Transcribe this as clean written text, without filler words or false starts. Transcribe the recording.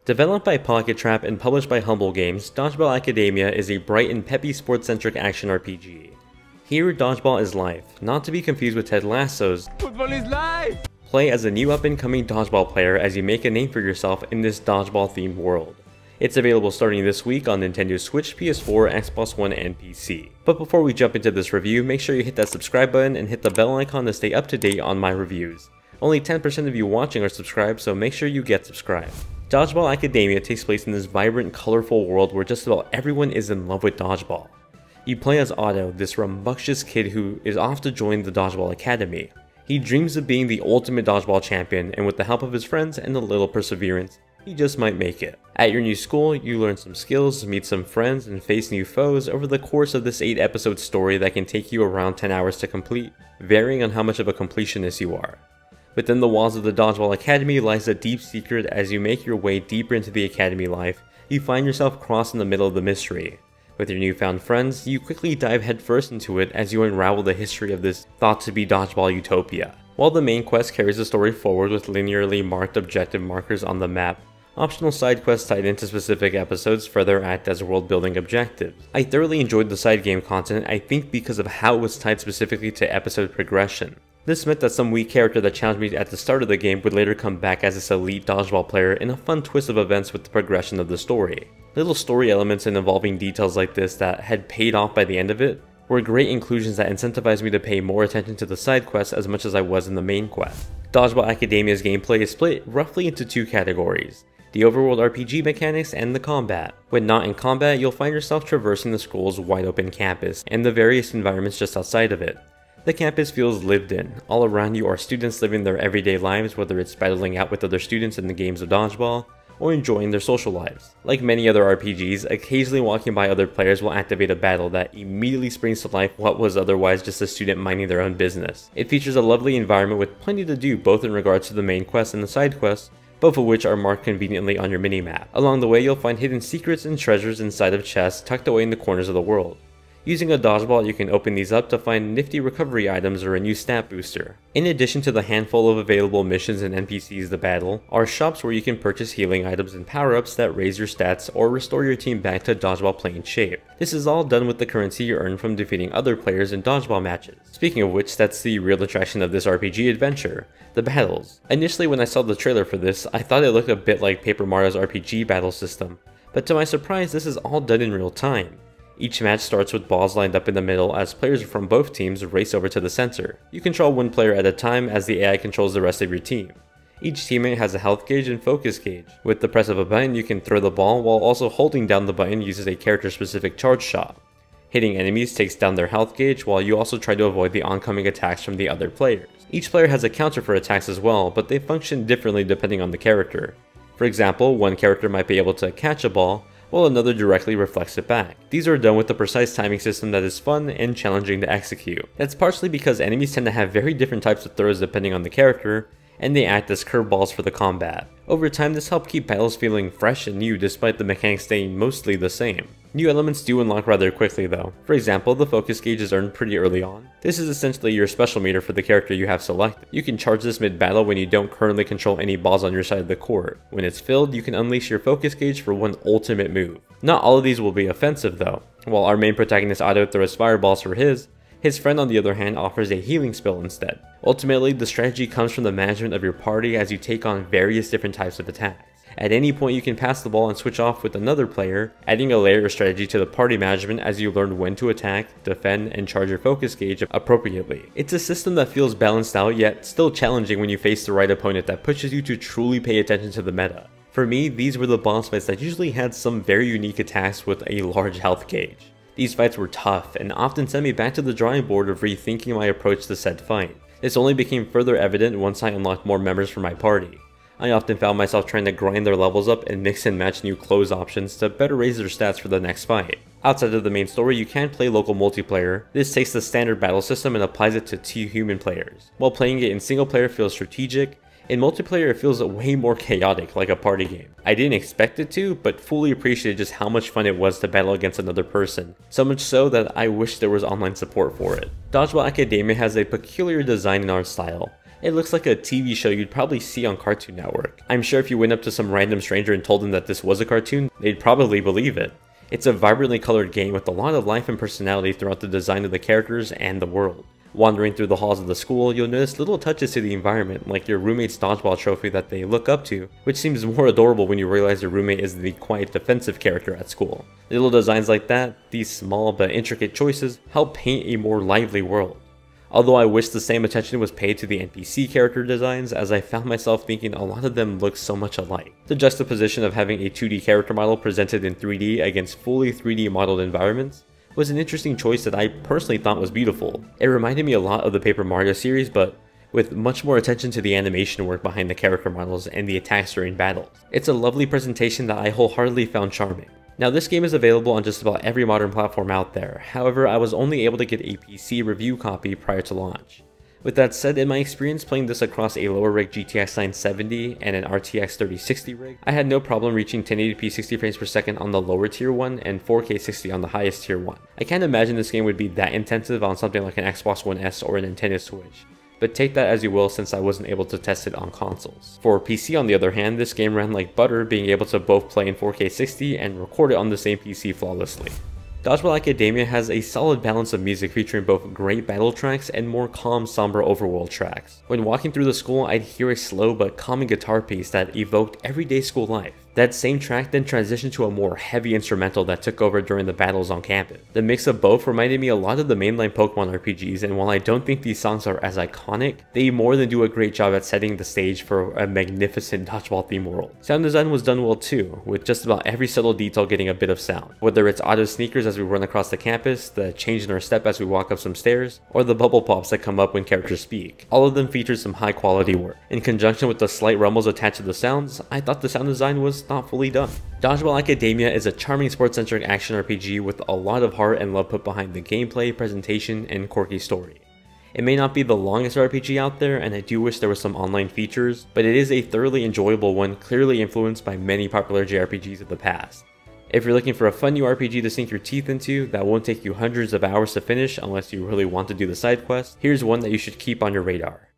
Developed by Pocket Trap and published by Humble Games, Dodgeball Academia is a bright and peppy sports-centric action RPG. Here, dodgeball is life, not to be confused with Ted Lasso's "Football is life!" Play as a new up-and-coming dodgeball player as you make a name for yourself in this dodgeball-themed world. It's available starting this week on Nintendo Switch, PS4, Xbox One, and PC. But before we jump into this review, make sure you hit that subscribe button and hit the bell icon to stay up to date on my reviews. Only 10% of you watching are subscribed, so make sure you get subscribed. Dodgeball Academia takes place in this vibrant, colorful world where just about everyone is in love with dodgeball. You play as Otto, this rambunctious kid who is off to join the Dodgeball Academy. He dreams of being the ultimate dodgeball champion, and with the help of his friends and a little perseverance, he just might make it. At your new school, you learn some skills, meet some friends, and face new foes over the course of this 8-episode story that can take you around 10 hours to complete, varying on how much of a completionist you are. Within the walls of the Dodgeball Academy lies a deep secret. As you make your way deeper into the academy life, you find yourself crossed in the middle of the mystery. With your newfound friends, you quickly dive headfirst into it as you unravel the history of this thought-to-be dodgeball utopia. While the main quest carries the story forward with linearly marked objective markers on the map, optional side quests tied into specific episodes further act as world-building objectives. I thoroughly enjoyed the side game content, I think because of how it was tied specifically to episode progression. This meant that some weak character that challenged me at the start of the game would later come back as this elite dodgeball player in a fun twist of events with the progression of the story. Little story elements and involving details like this that had paid off by the end of it were great inclusions that incentivized me to pay more attention to the side quests as much as I was in the main quest. Dodgeball Academia's gameplay is split roughly into two categories: the overworld RPG mechanics and the combat. When not in combat, you'll find yourself traversing the school's wide open campus and the various environments just outside of it. The campus feels lived in. All around you are students living their everyday lives, whether it's battling out with other students in the games of dodgeball, or enjoying their social lives. Like many other RPGs, occasionally walking by other players will activate a battle that immediately springs to life what was otherwise just a student minding their own business. It features a lovely environment with plenty to do both in regards to the main quest and the side quests, both of which are marked conveniently on your minimap. Along the way, you'll find hidden secrets and treasures inside of chests tucked away in the corners of the world. Using a dodgeball, you can open these up to find nifty recovery items or a new stat booster. In addition to the handful of available missions and NPCs to battle, are shops where you can purchase healing items and power-ups that raise your stats or restore your team back to dodgeball playing shape. This is all done with the currency you earn from defeating other players in dodgeball matches. Speaking of which, that's the real attraction of this RPG adventure: the battles. Initially when I saw the trailer for this, I thought it looked a bit like Paper Mario's RPG battle system, but to my surprise this is all done in real time. Each match starts with balls lined up in the middle as players from both teams race over to the center. You control one player at a time as the AI controls the rest of your team. Each teammate has a health gauge and focus gauge. With the press of a button you can throw the ball, while also holding down the button uses a character specific charge shot. Hitting enemies takes down their health gauge, while you also try to avoid the oncoming attacks from the other players. Each player has a counter for attacks as well, but they function differently depending on the character. For example, one character might be able to catch a ball, while another directly reflects it back. These are done with a precise timing system that is fun and challenging to execute. That's partially because enemies tend to have very different types of throws depending on the character, and they act as curveballs for the combat. Over time, this helped keep battles feeling fresh and new despite the mechanics staying mostly the same. New elements do unlock rather quickly though. For example, the focus gauge is earned pretty early on. This is essentially your special meter for the character you have selected. You can charge this mid-battle when you don't currently control any balls on your side of the court. When it's filled, you can unleash your focus gauge for one ultimate move. Not all of these will be offensive though. While our main protagonist Otto throws fireballs for his friend on the other hand offers a healing spell instead. Ultimately, the strategy comes from the management of your party as you take on various different types of attacks. At any point you can pass the ball and switch off with another player, adding a layer of strategy to the party management as you learn when to attack, defend, and charge your focus gauge appropriately. It's a system that feels balanced out yet still challenging when you face the right opponent that pushes you to truly pay attention to the meta. For me, these were the boss fights that usually had some very unique attacks with a large health gauge. These fights were tough and often sent me back to the drawing board of rethinking my approach to said fight. This only became further evident once I unlocked more members for my party. I often found myself trying to grind their levels up and mix and match new close options to better raise their stats for the next fight. Outside of the main story, you can play local multiplayer. This takes the standard battle system and applies it to 2 human players. While playing it in single player feels strategic, in multiplayer it feels way more chaotic, like a party game. I didn't expect it to, but fully appreciated just how much fun it was to battle against another person. So much so that I wish there was online support for it. Dodgeball Academia has a peculiar design and art style. It looks like a TV show you'd probably see on Cartoon Network. I'm sure if you went up to some random stranger and told them that this was a cartoon, they'd probably believe it. It's a vibrantly colored game with a lot of life and personality throughout the design of the characters and the world. Wandering through the halls of the school, you'll notice little touches to the environment, like your roommate's dodgeball trophy that they look up to, which seems more adorable when you realize your roommate is the quiet defensive character at school. Little designs like that, these small but intricate choices, help paint a more lively world. Although I wish the same attention was paid to the NPC character designs, as I found myself thinking a lot of them look so much alike. The juxtaposition of having a 2D character model presented in 3D against fully 3D modeled environments was an interesting choice that I personally thought was beautiful. It reminded me a lot of the Paper Mario series, but with much more attention to the animation work behind the character models and the attacks during battles. It's a lovely presentation that I wholeheartedly found charming. Now, this game is available on just about every modern platform out there. However, I was only able to get a PC review copy prior to launch. With that said, in my experience playing this across a lower rig GTX 970 and an RTX 3060 rig, I had no problem reaching 1080p 60 frames per second on the lower tier one and 4K 60 on the highest tier one. I can't imagine this game would be that intensive on something like an Xbox One S or a Nintendo Switch, but take that as you will since I wasn't able to test it on consoles. For PC on the other hand, this game ran like butter, being able to both play in 4K 60 and record it on the same PC flawlessly. Dodgeball Academia has a solid balance of music featuring both great battle tracks and more calm, somber overworld tracks. When walking through the school, I'd hear a slow but calming guitar piece that evoked everyday school life. That same track then transitioned to a more heavy instrumental that took over during the battles on campus. The mix of both reminded me a lot of the mainline Pokemon RPGs, and while I don't think these songs are as iconic, they more than do a great job at setting the stage for a magnificent dodgeball theme world. Sound design was done well too, with just about every subtle detail getting a bit of sound. Whether it's Otto's sneakers as we run across the campus, the change in our step as we walk up some stairs, or the bubble pops that come up when characters speak. All of them featured some high quality work. In conjunction with the slight rumbles attached to the sounds, I thought the sound design was thoughtfully done. Dodgeball Academia is a charming sports-centric action RPG with a lot of heart and love put behind the gameplay, presentation, and quirky story. It may not be the longest RPG out there, and I do wish there were some online features, but it is a thoroughly enjoyable one, clearly influenced by many popular JRPGs of the past. If you're looking for a fun new RPG to sink your teeth into that won't take you hundreds of hours to finish unless you really want to do the side quest, here's one that you should keep on your radar.